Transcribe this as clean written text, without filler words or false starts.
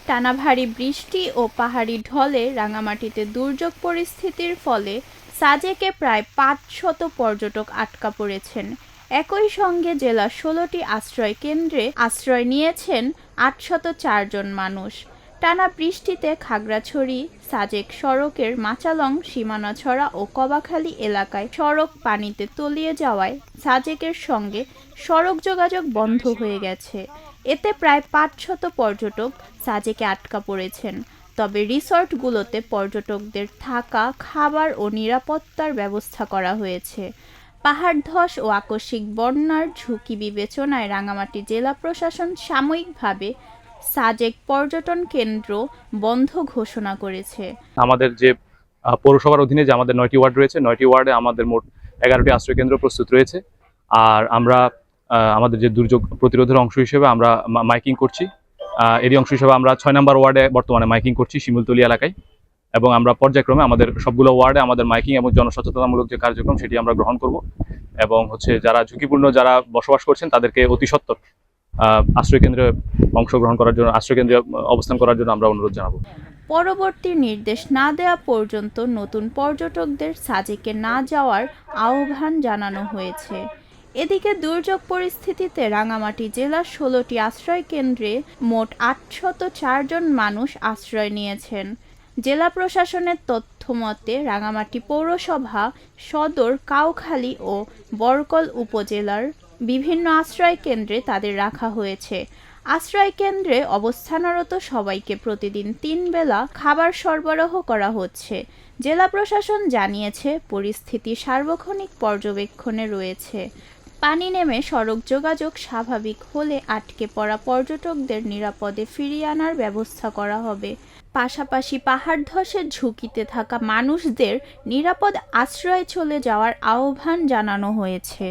টানা ভারী বৃষ্টি ও পাহাড়ি ঢলে রাঙামাটিতে দুর্যোগ পরিস্থিতির ফলে সাজেকে প্রায় ৫০০ পর্যটক আটকা পড়েছেন। একই সঙ্গে জেলার ১৬টি আশ্রয় কেন্দ্রে আশ্রয় নিয়েছেন ৮০৪ জন মানুষ। টানা বৃষ্টিতে খাগড়াছড়ি সাজেক সড়কের মাচালং, সীমানাছড়া ও কবাখালী এলাকায় সড়ক পানিতে তলিয়ে যাওয়ায় সাজেকের সঙ্গে সড়ক যোগাযোগ বন্ধ হয়ে গেছে। এতে প্রায় ৫০০ পর্যটক সাজেকে আটকা পড়েছেন। তবে রিসর্টগুলোতে পর্যটকদের থাকা, খাবার ও নিরাপত্তার ব্যবস্থা করা হয়েছে। পাহাড় ধস ও আকস্মিক বন্যার ঝুঁকি বিবেচনায় রাঙামাটি জেলা প্রশাসন সাময়িকভাবে সাজেক পর্যটন কেন্দ্র বন্ধ ঘোষণা করেছে। আমাদের যে পৌরসভার অধীনে যে আমাদের ৯টি ওয়ার্ড রয়েছে, ৯টি ওয়ার্ডে আমাদের মোট ১১টি আশ্রয় কেন্দ্র প্রস্তুত রয়েছে। আর আমরা আমাদের যে দুর্যোগ প্রতিরোধের অংশ হিসেবে আমরা মাইকিং করছি। এরই অংশ হিসেবে আমরা ৬ নম্বর ওয়ার্ডে বর্তমানে মাইকিং করছি, শিমুলতলী এলাকায়। এবং আমরা পর্যায়ক্রমে আমাদের সবগুলো ওয়ার্ডে আমাদের মাইকিং এবং জনসচেতনামূলক যে কার্যক্রম সেটি আমরা গ্রহণ করব। এবং যারা ঝুঁকিপূর্ণ যারা বসবাস করছেন তাদেরকে অতি সত্বর আশ্রয় কেন্দ্রে অংশগ্রহণ করার জন্য, আশ্রয় কেন্দ্রে অবস্থান করার জন্য আমরা অনুরোধ জানাবো। পরবর্তী নির্দেশ না দেওয়া পর্যন্ত নতুন পর্যটকদের সাজেকে না যাওয়ার আহ্বান জানানো হয়েছে। এদিকে দুর্যোগ পরিস্থিতিতে রাঙামাটি জেলার ১৬টি আশ্রয় কেন্দ্রে মোট ৮০৪ জন মানুষ আশ্রয় নিয়েছেন। জেলা প্রশাসনের তথ্যমতে রাঙামাটি পৌরসভা, সদর, কাউখালী ও বরকল উপজেলার বিভিন্ন আশ্রয় কেন্দ্রে তাদের রাখা হয়েছে। আশ্রয় কেন্দ্রে অবস্থানরত সবাইকে প্রতিদিন ৩ বেলা খাবার সরবরাহ করা হচ্ছে। জেলা প্রশাসন জানিয়েছে পরিস্থিতি সার্বক্ষণিক পর্যবেক্ষণে রয়েছে। পানি নেমে সড়ক যোগাযোগ স্বাভাবিক হলে আটকে পড়া পর্যটকদের নিরাপদে ফিরিয়ে আনার ব্যবস্থা করা হবে। পাশাপাশি পাহাড় ধসের ঝুঁকিতে থাকা মানুষদের নিরাপদ আশ্রয়ে চলে যাওয়ার আহ্বান জানানো হয়েছে।